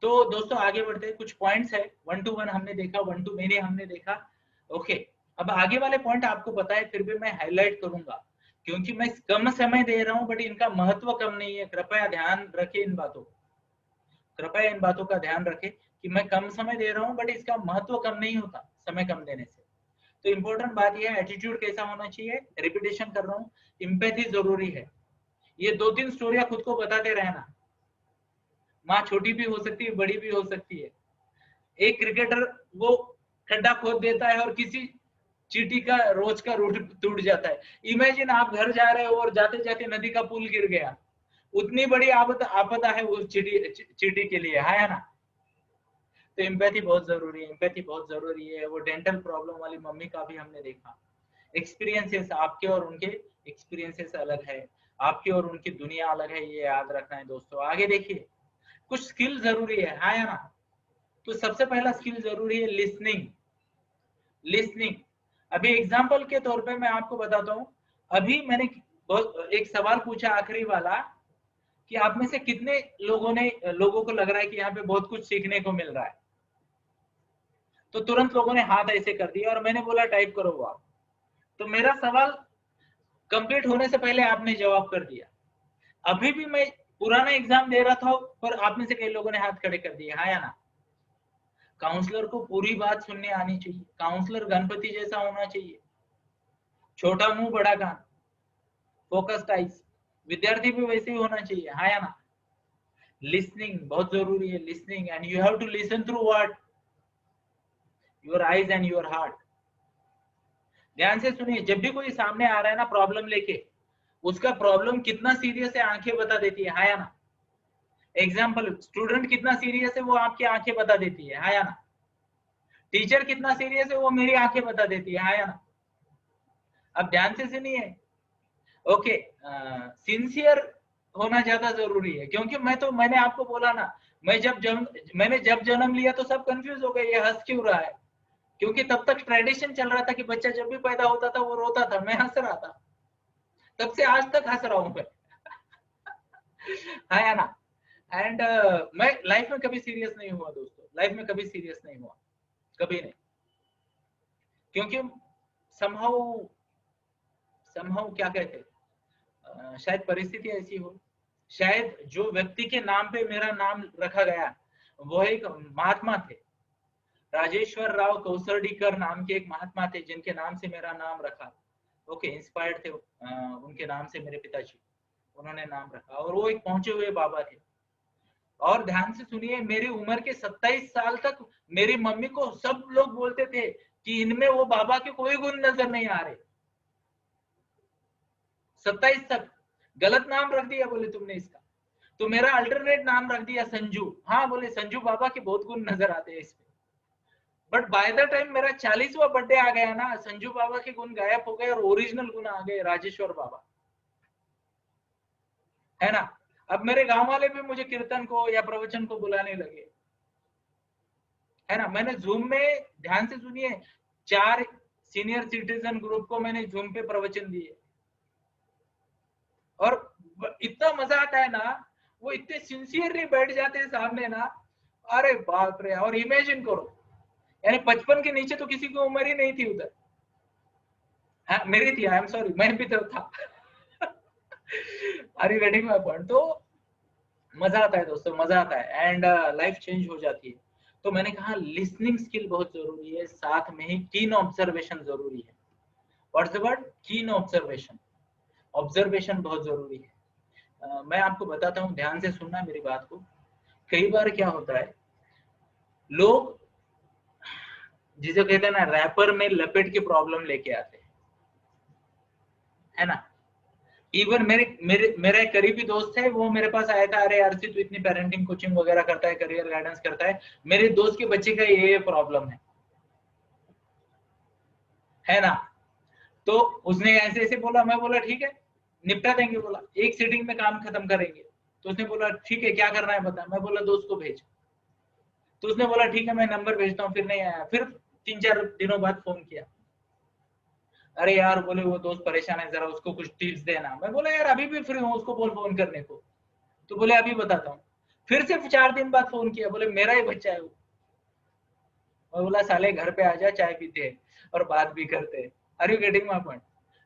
तो दोस्तों आगे बढ़ते हैं, कुछ पॉइंट्स है, 1 to 1 हमने देखा, 1 to many हमने देखा। ओके, अब आगे वाले पॉइंट आपको पता है, फिर भी मैं हाईलाइट करूंगा क्योंकि मैं कम समय दे रहा हूं, बट इनका महत्व कम नहीं है। कृपया ध्यान रखें इन बातों को, कृपया इन बातों का ध्यान रखें कि मैं कम समय दे रहा हूं, बट इसका महत्व कम नहीं होता समय कम देने से। तो इंपॉर्टेंट बात यह है, एटीट्यूड कैसा होना चाहिए, रिपीटेशन कर रहा हूँ, एम्पैथी जरूरी है। ये 2-3 स्टोरियां खुद को बताते रहना, माँ छोटी भी हो सकती है, बड़ी भी हो सकती है। एक क्रिकेटर वो खड्डा खोद देता है और किसी चींटी का रोज का रूट टूट जाता है। इमेजिन आप घर जा रहे हो और जाते जाते नदी का पुल गिर गया, उतनी बड़ी आपदा है उस चींटी के लिए, है ना। तो एम्पैथी बहुत जरूरी है, एम्पैथी बहुत जरूरी है। वो डेंटल प्रॉब्लम वाली मम्मी का भी हमने देखा, एक्सपीरियंसेस आपके और उनके एक्सपीरियंसेस अलग है, आपकी और उनकी दुनिया अलग है, ये याद रखना है दोस्तों। आगे देखिए, कुछ स्किल जरूरी है ना। तो सबसे पहला स्किल जरूरी है लिसनिंग। लिसनिंग, अभी एग्जांपल के तौर पे मैं आपको बताता हूँ। अभी मैंने एक सवाल पूछा आखिरी वाला कि आप में से कितने लोगों को लग रहा है कि यहाँ पे बहुत कुछ सीखने को मिल रहा है। तो तुरंत लोगों ने हाथ ऐसे कर दिया और मैंने बोला टाइप करो आप। तो मेरा सवाल कंप्लीट होने से पहले आपने जवाब कर दिया। अभी भी मैं पुराना एग्जाम दे रहा था, पर आप में से कई लोगों ने हाथ खड़े कर दिए, हाँ या ना। काउंसलर को पूरी बात सुनने आनी चाहिए, काउंसलर गणपति जैसा होना चाहिए, छोटा मुंह बड़ा कान, फोकस्ड आइज। विद्यार्थी भी वैसे ही होना चाहिए, हाँ या ना। लिसनिंग बहुत जरूरी है, listening, and you have to listen through what, your eyes and your heart. ध्यान से सुनिए, जब भी कोई सामने आ रहा है ना प्रॉब्लम लेके, उसका प्रॉब्लम कितना सीरियस है आंखें बता देती है, हाँ या ना। एग्जाम्पल, स्टूडेंट कितना सीरियस है वो आपकी आंखें बता देती है, हाँ या ना। टीचर कितना सीरियस है वो मेरी आंखें बता देती है, हाँ या ना। अब ध्यान से सुनिए। ओके, सिंसियर होना ज्यादा जरूरी है, क्योंकि मैंने आपको बोला ना, मैंने जब जन्म लिया तो सब कंफ्यूज हो गए, ये हंस क्यों रहा है। क्योंकि तब तक ट्रेडिशन चल रहा था कि बच्चा जब भी पैदा होता था वो रोता था, मैं हंस रहा था, तब से आज तक हंस रहा हूं मैं। हाँ या ना। एंड मैं लाइफ में कभी सीरियस नहीं हुआ दोस्तों, लाइफ में कभी सीरियस नहीं हुआ, कभी नहीं। क्योंकि समहाउ समहाउ क्या कहते हैं, शायद परिस्थिति ऐसी हो, शायद जो व्यक्ति के नाम पे मेरा नाम रखा गया वो एक महात्मा थे, राजेश्वर राव कौसरडीकर नाम के एक महात्मा थे, जिनके नाम से मेरा नाम रखा। ओके, इंस्पायर्ड थे उनके नाम से मेरे पिताजी, उन्होंने नाम रखा, और वो एक पहुंचे हुए बाबा थे। और ध्यान से सुनिए, मेरी उम्र के 27 साल तक मेरी मम्मी को सब लोग बोलते थे कि इनमें वो बाबा के कोई गुण नजर नहीं आ रहे। 27 तक गलत नाम रख दिया, बोले तुमने इसका, तो मेरा अल्टरनेट नाम रख दिया संजू। हाँ, बोले संजू बाबा के बहुत गुण नजर आते हैं इसमें। बट बाय द टाइम मेरा 40वां बर्थडे आ गया ना, संजू बाबा के गुण गायब हो गए और ओरिजिनल गुण आ गए, राजेश्वर बाबा, है ना। अब मेरे गांव वाले भी मुझे कीर्तन को या प्रवचन को बुलाने लगे, है ना। मैंने जूम में, ध्यान से सुनिए, 4 सीनियर सिटीजन ग्रुप को मैंने जूम पे प्रवचन दिए, और इतना मजा आता है ना, वो इतने सिंसियरली बैठ जाते हैं सामने ना, अरे बाप रे। और इमेजिन करो, यानी 55 के नीचे तो किसी की उम्र ही नहीं थी उधर। हाँ, मेरी थी, आई एम सॉरी, मैं भी तो था। Are you getting my point. तो मजा आता है दोस्तों, मजा आता है, एंड लाइफ चेंज हो जाती है। तो मैंने कहा लिसनिंग स्किल बहुत जरूरी है, साथ में ही कीन ऑब्जर्वेशन जरूरी है। व्हाट्स द वर्ड, कीन ऑब्जर्वेशन। ऑब्जर्वेशन बहुत जरूरी है। मैं आपको बताता हूँ, ध्यान से सुनना मेरी बात को। कई बार क्या होता है, लोग जिसे कहते हैं ना, रैपर में लपेट के प्रॉब्लम लेके आते हैं, है ना। इवन मेरा एक करीबी दोस्त है, वो मेरे पास आया था, अरे यार तू इतनी पेरेंटिंग कोचिंग वगैरह करता है, करियर गाइडेंस करता है, मेरे दोस्त के बच्चे का ये प्रॉब्लम है ना। तो उसने ऐसे ऐसे बोला, मैं बोला ठीक है, निपटा देंगे, बोला एक सीटिंग में काम खत्म करेंगे। तो उसने बोला ठीक है, क्या करना है बता। मैं बोला दोस्त को भेज। तो उसने बोला ठीक है, मैं नंबर भेजता हूँ। फिर नहीं आया, फिर 3-4 दिनों बाद फोन किया, अरे यार बोले वो दोस्त परेशान है, जरा उसको कुछ टिप्स देना। मैं बोला यार अभी भी फ्री हूँ, उसको बोल फोन करने को। तो बोले अभी बताता हूँ। फिर सिर्फ 4 दिन बाद फोन किया, बोले मेरा ही बच्चा है वो। मैं बोला साले घर पे आ जा, चाय पीते हैं और बात भी करते हैं। Are you getting my point?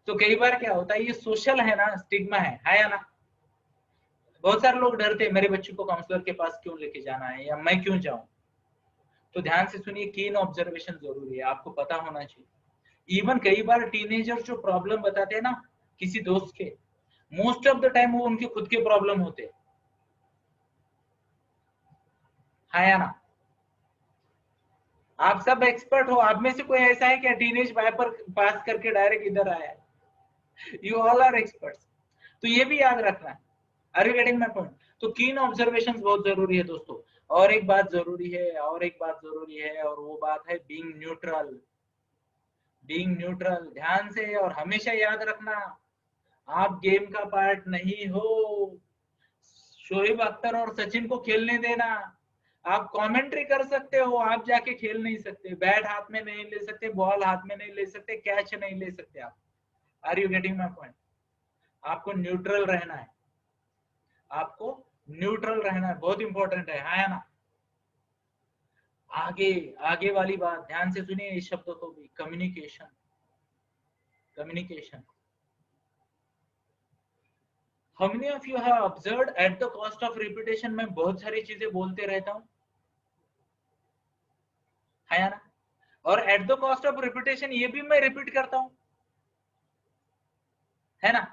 तो कई बार क्या होता है, ये सोशल है ना, स्टिग्मा है या ना। बहुत सारे लोग डरते हैं मेरे बच्चे को काउंसलर के पास क्यों लेके जाना है, या मैं क्यों जाऊं। तो ध्यान से सुनिए, कीन ऑब्जर्वेशन जरूरी है, आपको पता होना चाहिए। इवन कई बार टीनेजर जो प्रॉब्लम बताते हैं ना किसी दोस्त के, मोस्ट ऑफ द टाइम वो उनके खुद के प्रॉब्लम होते हैं, है या ना। आप सब एक्सपर्ट हो, आप में से कोई ऐसा है क्या टीनेज वाइपर पास करके डायरेक्ट इधर आया है? You all are experts. तो ये भी याद रखना है। Are you getting my point? तो कीन ऑब्जर्वेशन बहुत जरूरी है दोस्तों। और एक बात जरूरी है, और एक बात जरूरी है, और वो बात है बीइंग न्यूट्रल। बीइंग न्यूट्रल, ध्यान से और हमेशा याद रखना, आप गेम का पार्ट नहीं हो। शोएब अख्तर और सचिन को खेलने देना। आप कमेंट्री कर सकते हो, आप जाके खेल नहीं सकते, बैट हाथ में नहीं ले सकते, बॉल हाथ में नहीं ले सकते, कैच नहीं ले सकते आप। Are you getting my point? आपको न्यूट्रल रहना है, आपको न्यूट्रल रहना है, बहुत इंपॉर्टेंट है ना। आगे आगे वाली बात ध्यान से सुनिए, इस शब्दों को भी, communication. Communication, how many of you have observed at the cost of repetition, मैं बहुत सारी चीजें बोलते रहता हूँ, है ना। और at the cost of repetition ये भी मैं रिपीट करता हूँ, है ना।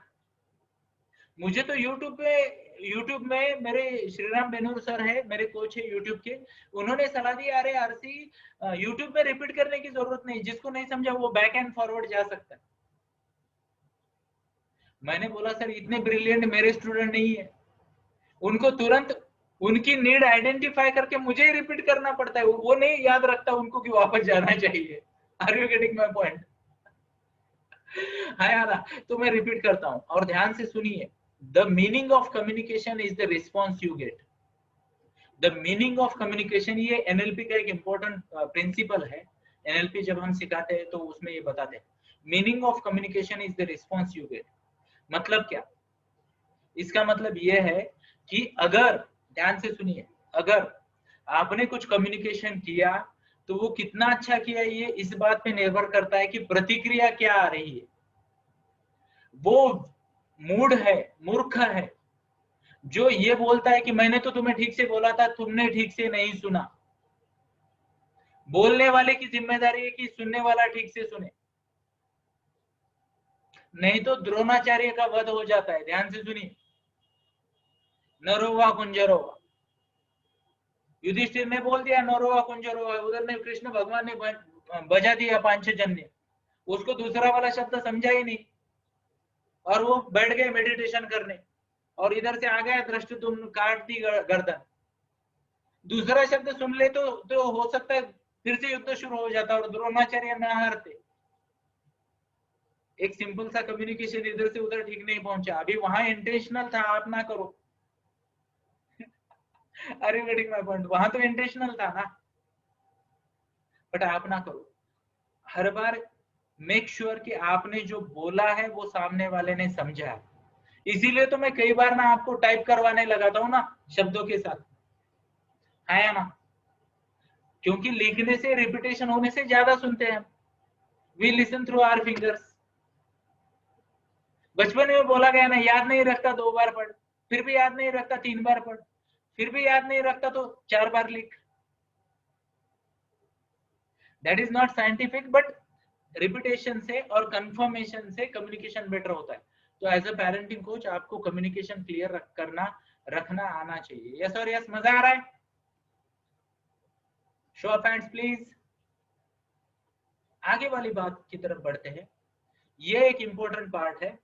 मुझे तो यूट्यूब में मेरे श्रीराम बेनूर सर है, मेरे कोच है यूट्यूब के, उन्होंने सलाह दी, अरे आरसी यूट्यूब में रिपीट करने की जरूरत नहीं, जिसको नहीं समझा वो बैक एंड फॉरवर्ड जा सकता है। मैंने बोला सर इतने ब्रिलियंट मेरे स्टूडेंट नहीं है, उनको तुरंत उनकी नीड आइडेंटिफाई करके मुझे ही रिपीट करना पड़ता है, वो नहीं याद रखता उनको कि वापस जाना चाहिए। Are you getting my point? है यार। तो मैं रिपीट करता हूं, और ध्यान से सुनिए, the meaning of communication is the response you get. The meaning of communication, ये एनएलपी का एक इंपॉर्टेंट प्रिंसिपल है। एनएलपी जब हम सिखाते हैं तो उसमें ये बताते हैं, meaning of communication is the response you get. मतलब क्या? इसका मतलब ये है कि अगर, ध्यान से सुनिए, अगर आपने कुछ कम्युनिकेशन किया तो वो कितना अच्छा किया, ये इस बात पे निर्भर करता है कि प्रतिक्रिया क्या आ रही है। वो मूड है, मूर्ख है जो ये बोलता है कि मैंने तो तुम्हें ठीक से बोला था, तुमने ठीक से नहीं सुना। बोलने वाले की जिम्मेदारी है कि सुनने वाला ठीक से सुने, नहीं तो द्रोणाचार्य का वध हो जाता है। ध्यान से सुनिए, नरोवा कुंजरोवा, युधिष्ठिर ने बोल दिया नरोवा कुंजरोवा, उधर ने कृष्ण भगवान ने बजा दिया पांचजन्य, उसको दूसरा वाला शब्द समझा ही नहीं, और वो बैठ गए मेडिटेशन करने, और इधर से आ गया दृष्टि, तुम काट दी गर्दन। दूसरा शब्द सुन ले तो हो सकता है फिर से युद्ध शुरू हो जाता और द्रोणाचार्य न हारते। एक सिंपल सा कम्युनिकेशन इधर से उधर ठीक नहीं पहुंचा, अभी वहां इंटेंशनल था, आप ना करो। अरे गेटिंग माय पॉइंट? वहां तो इंटेंशनल था ना, बट आप ना करो। हर बार मेक श्योर कि आपने जो बोला है वो सामने वाले ने समझा है। इसीलिए तो मैं कई बार ना आपको टाइप करवाने लगाता हूँ ना शब्दों के साथ, है ना। क्योंकि लिखने से, रिपीटेशन होने से ज्यादा सुनते हैं। We listen through our fingers. बचपन में बोला गया ना, याद नहीं रखता 2 बार पढ़, फिर भी याद नहीं रखता 3 बार पढ़, फिर भी याद नहीं रखता तो 4 बार लिख। That is not scientific, but repetition से और कंफर्मेशन से कम्युनिकेशन बेटर होता है। तो एज अ पेरेंटिंग कोच आपको कम्युनिकेशन क्लियर रखना आना चाहिए। यस और यस, मजा आ रहा है? Show off hands please. आगे वाली बात की तरफ बढ़ते हैं। ये एक इंपॉर्टेंट पार्ट है,